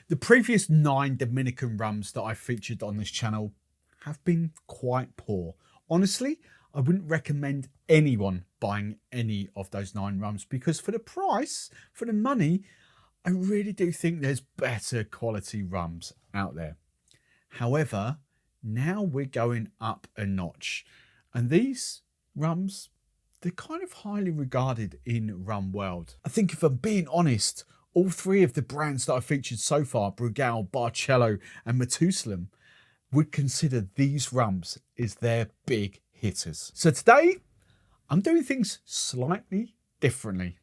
The previous 9 Dominican rums that I featured on this channel have been quite poor. Honestly, I wouldn't recommend anyone buying any of those 9 rums because for the price, for the money, I really do think there's better quality rums out there. However, now we're going up a notch, and these rums, they're kind of highly regarded in rum world. I think if I'm being honest, all 3 of the brands that I've featured so far, Brugal, Barcelo and Matusalem, would consider these rums as their big hitters. So today, I'm doing things slightly differently.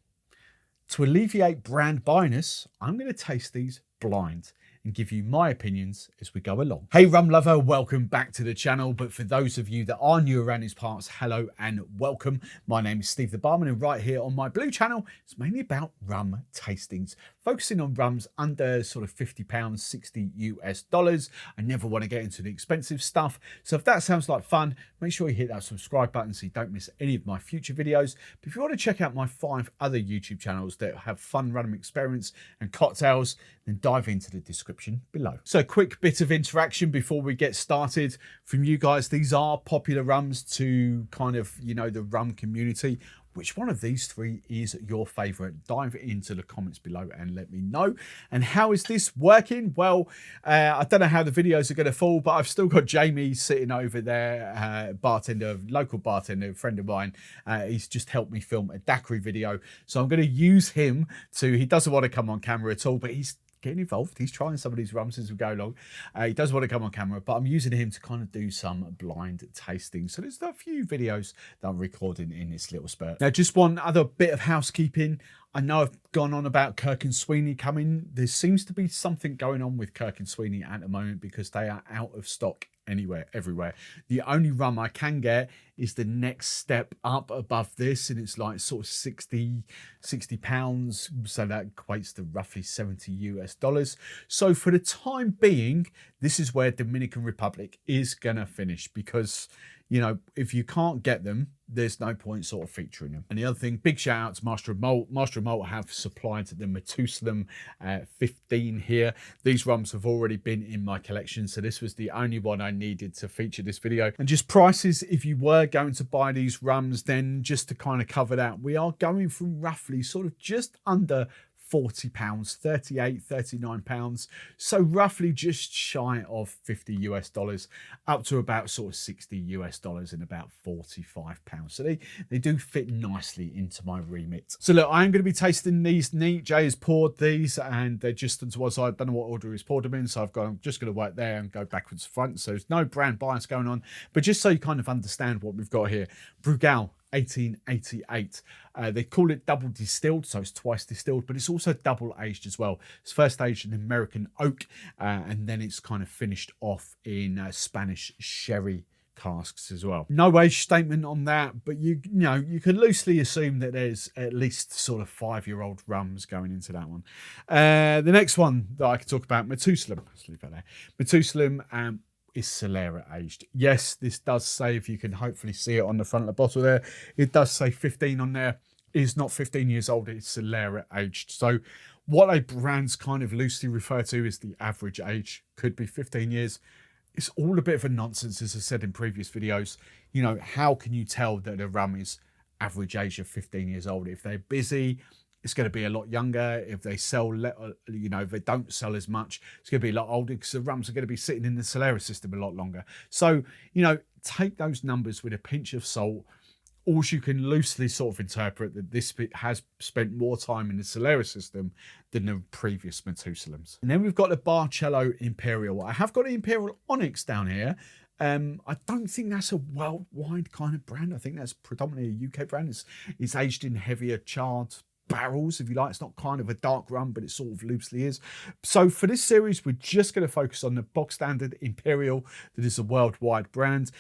To alleviate brand bias, I'm going to taste these blind and give you my opinions as we go along. Hey rum lover, welcome back to the channel. But for those of you that are new around these parts, hello and welcome. My name is Steve the Barman, and right here on my blue channel, it's mainly about rum tastings, focusing on rums under sort of £50, $60 US. I never want to get into the expensive stuff. So if that sounds like fun, make sure you hit that subscribe button so you don't miss any of my future videos. But if you want to check out my 5 other YouTube channels that have fun rum experience and cocktails, then dive into the description below. So a quick bit of interaction before we get started from you guys. These are popular rums to kind of, you know, the rum community. Which one of these 3 is your favorite? Dive into the comments below and let me know. And how is this working? Well, I don't know how the videos are going to fall, but I've still got Jamie sitting over there, bartender, local bartender, a friend of mine. He's just helped me film a daiquiri video. So I'm going to use him he doesn't want to come on camera at all, but he's getting involved. He's trying some of these rums as we go along. He does want to come on camera, but I'm using him to kind of do some blind tasting. So there's a few videos that I'm recording in this little spurt. Now, just one other bit of housekeeping. I know I've gone on about Kirk and Sweeney coming. There seems to be something going on with Kirk and Sweeney at the moment because they are out of stock everywhere. The only rum I can get is the next step up above this, and it's like sort of 60 pounds. So that equates to roughly $70 US. So for the time being, this is where Dominican Republic is gonna finish because, you know, if you can't get them, there's no point sort of featuring them. And the other thing, big shout out to Master of Malt. Master of Malt have supplied the Matusalem 15 here. These rums have already been in my collection, so this was the only one I needed to feature this video. And just prices, if you were going to buy these rums, then just to kind of cover that, we are going from roughly sort of just under £40, 38, 39 pounds. So roughly just shy of $50 US, up to about sort of $60 US and about 45 pounds. So they do fit nicely into my remit. So look, I'm going to be tasting these neat. Jay has poured these and they're just towards, I don't know what order he's poured them in. So I'm just going to work there and go backwards to front. So there's no brand bias going on, but just so you kind of understand what we've got here. Brugal 1888. They call it double distilled, so it's twice distilled, but it's also double aged as well. It's first aged in American oak, and then it's kind of finished off in Spanish sherry casks as well. No age statement on that, but you know you can loosely assume that there's at least sort of 5-year-old rums going into that one. The next one that I could talk about, Matusalem. Let's leave that there. Matusalem is Solera aged. Yes, this does say, if you can hopefully see it on the front of the bottle there, it does say 15 on there. It is not 15 years old, it's Solera aged. So what a brands kind of loosely refer to as the average age, could be 15 years. It's all a bit of a nonsense, as I said in previous videos. You know, how can you tell that a rum is average age of 15 years old? If they're busy, it's going to be a lot younger. If they sell, you know, if they don't sell as much, it's going to be a lot older because the rums are going to be sitting in the Solera system a lot longer. So, you know, take those numbers with a pinch of salt. Or you can loosely sort of interpret that this has spent more time in the Solera system than the previous Matusalems. And then we've got the Barcelo Imperial. I have got the Imperial Onyx down here. I don't think that's a worldwide kind of brand. I think that's predominantly a UK brand. It's aged in heavier charred barrels, if you like. It's not kind of a dark rum, but it sort of loosely is. So for this series, we're just going to focus on the box standard Imperial that is a worldwide brand.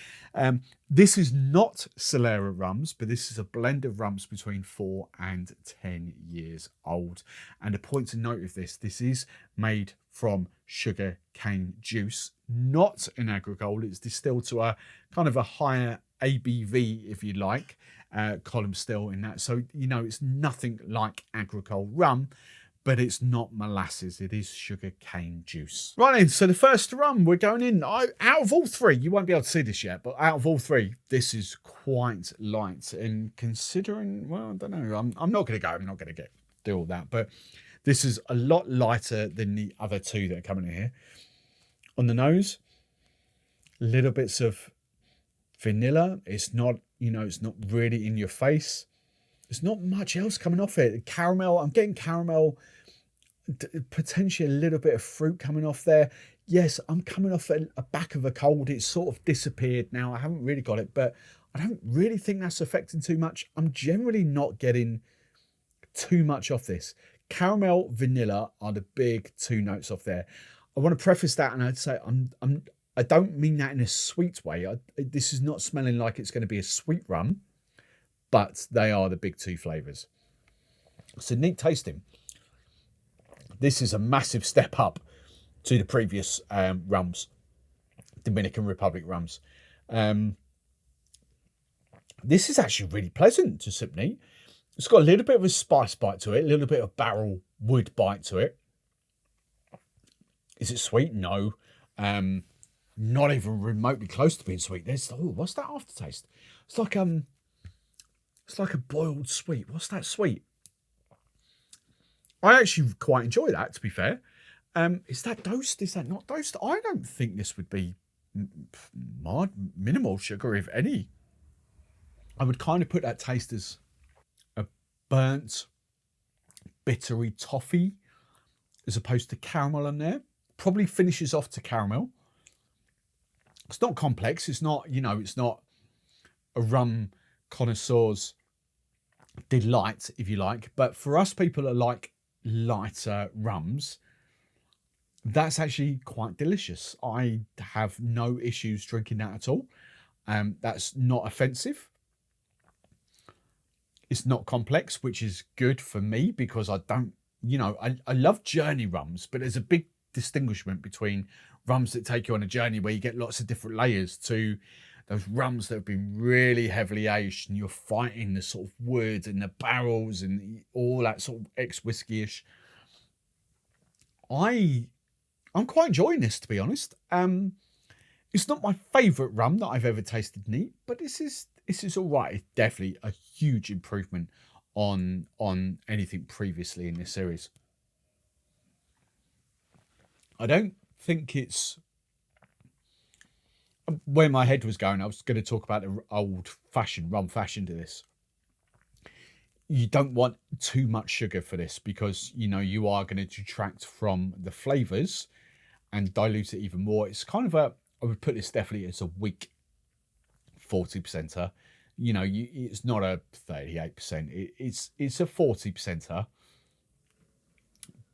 This is not Solera rums, but this is a blend of rums between 4 and 10 years old. And a point to note of this is made from sugar cane juice, not an agricole. It's distilled to a kind of a higher ABV, if you like, column still in that. So, you know, it's nothing like agricole rum, but it's not molasses. It is sugar cane juice. Right then, so the first rum we're going in, out of all three, you won't be able to see this yet, but out of all three, this is quite light. And considering, well, I don't know, I'm not going to go, I'm not going to do all that, but this is a lot lighter than the other two that are coming in here. On the nose, little bits of vanilla. It's not, you know, it's not really in your face. There's not much else coming off it. Caramel, I'm getting caramel, potentially a little bit of fruit coming off there. Yes, I'm coming off a back of a cold. It's sort of disappeared now. I haven't really got it, but I don't really think that's affecting too much. I'm generally not getting too much off this. Caramel, vanilla are the big two notes off there. I want to preface that, and I'd say I don't mean that in a sweet way. This is not smelling like it's going to be a sweet rum, but they are the big two flavours. So neat tasting. This is a massive step up to the previous rums, Dominican Republic rums. This is actually really pleasant to sip neat. It's got a little bit of a spice bite to it, a little bit of barrel wood bite to it. Is it sweet? No. Not even remotely close to being sweet. There's, oh, what's that aftertaste? It's like a boiled sweet. What's that sweet? I actually quite enjoy that, to be fair. Is that dosed? Is that not dosed? I don't think this would be minimal sugar, if any. I would kind of put that taste as a burnt, bittery toffee, as opposed to caramel on there. Probably finishes off to caramel. It's not complex. It's not, you know, it's not a rum connoisseur's delight, if you like. But for us people that like lighter rums, that's actually quite delicious. I have no issues drinking that at all. That's not offensive. It's not complex, which is good for me because I don't, you know, I love journey rums, but there's a big distinguishment between rums that take you on a journey where you get lots of different layers to those rums that have been really heavily aged and you're fighting the sort of wood and the barrels and all that sort of ex-whiskey-ish. I'm quite enjoying this, to be honest. It's not my favourite rum that I've ever tasted neat, but this is all right. It's definitely a huge improvement on anything previously in this series. I don't think it's where my head was going. I was going to talk about the old-fashioned rum fashion to this. You don't want too much sugar for this because, you know, you are going to detract from the flavours and dilute it even more. It's kind of I would put this definitely as a weak 40%er. You know, it's not a 38%. It's a 40%er.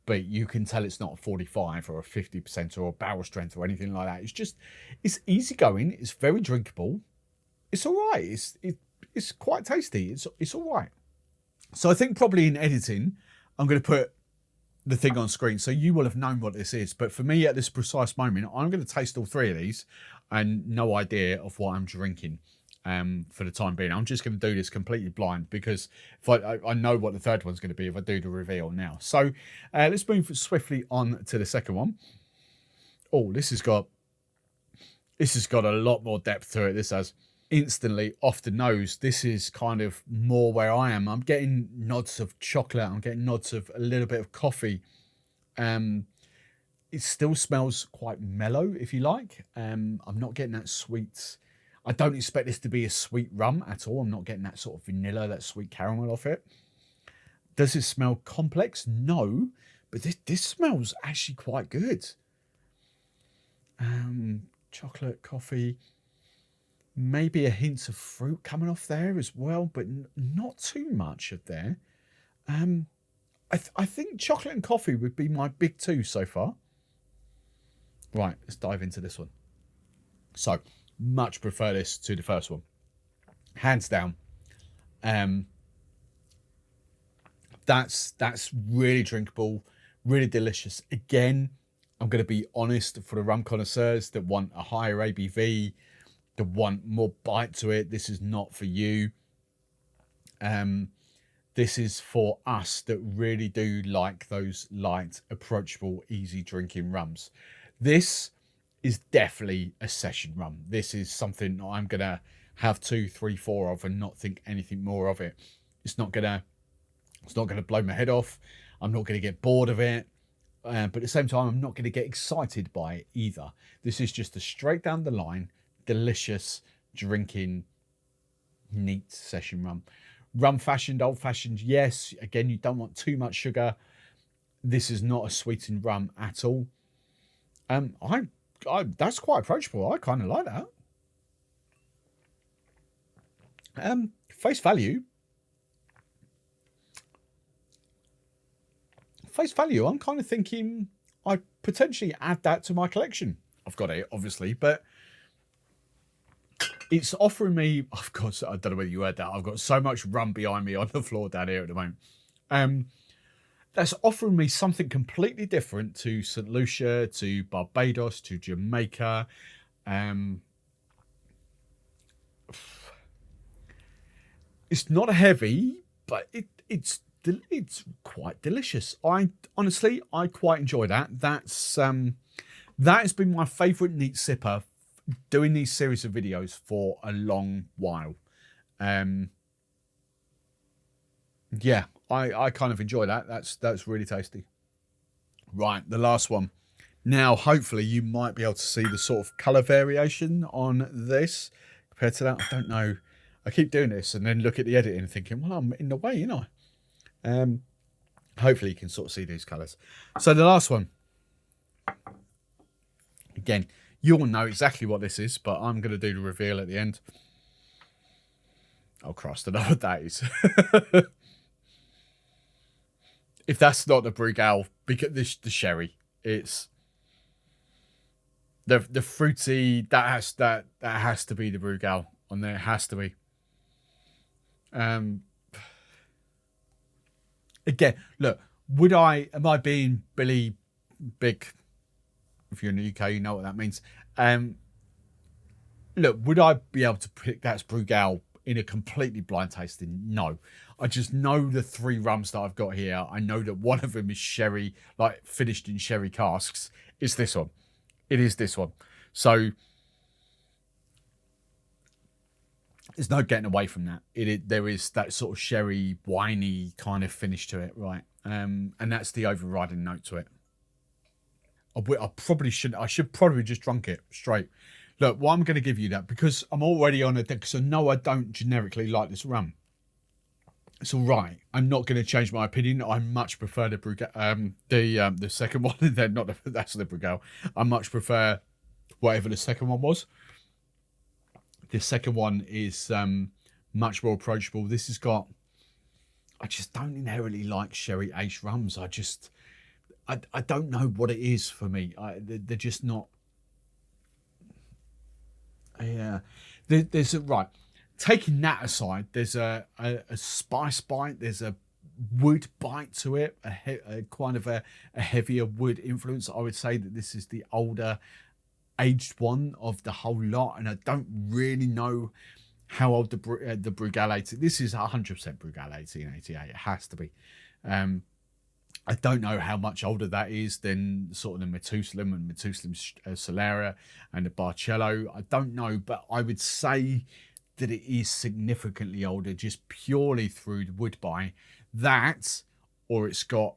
But you can tell it's not a 45 or a 50% or a barrel strength or anything like that. It's easygoing. It's very drinkable. It's all right. It's quite tasty. It's all right. So I think probably in editing, I'm going to put the thing on screen so you will have known what this is. But for me at this precise moment, I'm going to taste all three of these and no idea of what I'm drinking. For the time being, I'm just going to do this completely blind because if I know what the third one's going to be if I do the reveal now. So let's move swiftly on to the second one. Oh, this has got a lot more depth to it. This has instantly off the nose. This is kind of more where I am. I'm getting nods of chocolate. I'm getting nods of a little bit of coffee. It still smells quite mellow, if you like. I'm not getting that sweet. I don't expect this to be a sweet rum at all. I'm not getting that sort of vanilla, that sweet caramel off it. Does it smell complex? No, but this smells actually quite good. Chocolate, coffee, maybe a hint of fruit coming off there as well, but not too much of there. I think chocolate and coffee would be my big two so far. Right, let's dive into this one. So, much prefer this to the first one, hands down. That's really drinkable, really delicious. Again, I'm going to be honest, for the rum connoisseurs that want a higher ABV, that want more bite to it, this is not for you. This is for us that really do like those light, approachable, easy drinking rums. This is definitely a session rum. This is something I'm going to have 2, 3, 4 of and not think anything more of it. It's not going to blow my head off. I'm not going to get bored of it. But at the same time, I'm not going to get excited by it either. This is just a straight down the line, delicious drinking, neat session rum. Rum fashioned, old fashioned, yes. Again, you don't want too much sugar. This is not a sweetened rum at all. That's quite approachable. I kind of like that. Face value, I'm kind of thinking I'd potentially add that to my collection. I've got it, obviously, but it's offering me, I've got, I don't know whether you heard that, I've got so much rum behind me on the floor down here at the moment. That's offering me something completely different to St. Lucia, to Barbados, to Jamaica. It's not heavy, but it's quite delicious. I quite enjoy that. That has been my favourite neat sipper doing these series of videos for a long while. Yeah, I kind of enjoy that. That's really tasty. Right, the last one. Now, hopefully you might be able to see the sort of colour variation on this compared to that. I don't know. I keep doing this and then look at the editing and thinking, well, I'm in the way, you know. Hopefully you can sort of see these colours. So the last one. Again, you'll know exactly what this is, but I'm going to do the reveal at the end. Oh, Christ, I know what that is. If that's not the Brugal, because the sherry, it's the fruity. That has to be the Brugal on there. It has to be. Again, look. Am I being Billy Big? If you're in the UK, you know what that means. Look, would I be able to pick that's Brugal in a completely blind tasting? No. I just know the 3 rums that I've got here. I know that one of them is sherry, like finished in sherry casks. It's this one. It is this one. So there's no getting away from that. There is that sort of sherry, winey kind of finish to it, right? And that's the overriding note to it. I probably shouldn't. I should probably just drunk it straight. Look, well, I'm going to give you that because I'm already on it. Because I know I don't generically like this rum. It's all right. I'm not going to change my opinion. I much prefer the Brugal, the second one. That's the Brugal. I much prefer whatever the second one was. The second one is much more approachable. This has got. I just don't inherently like sherry aged rums. I don't know what it is for me. They're just not. Yeah, there's a right. Taking that aside, there's a spice bite. There's a wood bite to it. A kind of a heavier wood influence. I would say that this is the older, aged one of the whole lot, and I don't really know how old the Brugal 18. This is 100% Brugal 1888. It has to be. I don't know how much older that is than sort of the Matusalem and Matusalem Solera and the Barcelo. I don't know, but I would say that it is significantly older just purely through the wood bite. That, or it's got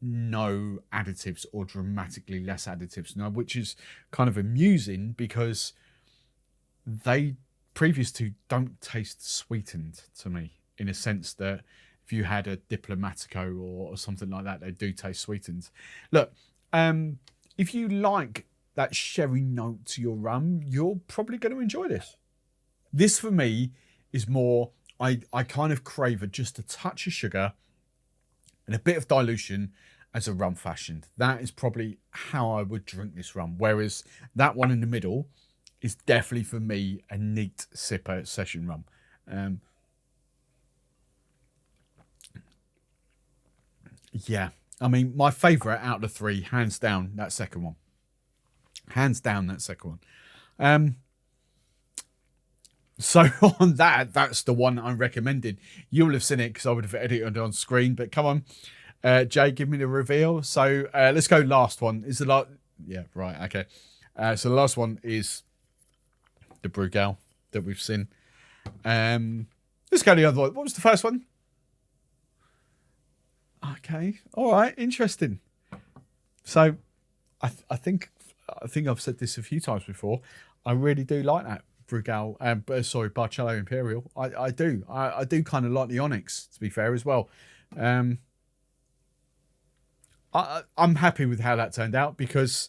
no additives or dramatically less additives now, which is kind of amusing because they previous to don't taste sweetened to me in a sense that if you had a Diplomatico or something like that, they do taste sweetened. Look, if you like that sherry note to your rum, you're probably going to enjoy this. This for me is more, I kind of crave just a touch of sugar and a bit of dilution as a rum fashioned. That is probably how I would drink this rum. Whereas that one in the middle is definitely for me a neat sipper session rum. Yeah, I mean, my favourite out of the 3, hands down, that second one. Hands down, that second one. So on that, that's the one I'm recommending. You'll have seen it because I would have edited it on screen. But come on, Jay, give me the reveal. So let's go. Last one is the last. Yeah, right. Okay. So the last one is the Brugal that we've seen. Let's go to the other one. What was the first one? Okay. All right. Interesting. So I think I've said this a few times before. I really do like that Brugal. Barcelo Imperial. I do. I do kind of like the Onyx, to be fair, as well. I'm happy with how that turned out because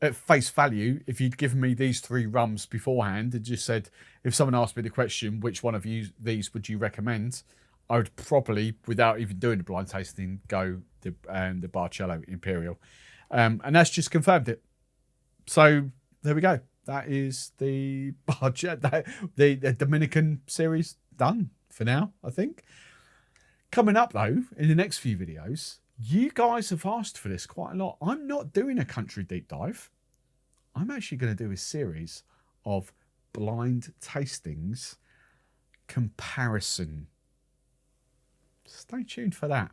at face value, if you'd given me these 3 rums beforehand and just said, if someone asked me the question, which one of these would you recommend? I would probably, without even doing the blind tasting, go the Barcelo Imperial. And that's just confirmed it. So there we go. That is the the Dominican series done for now, I think. Coming up, though, in the next few videos, you guys have asked for this quite a lot. I'm not doing a country deep dive. I'm actually going to do a series of blind tastings comparison. Stay tuned for that.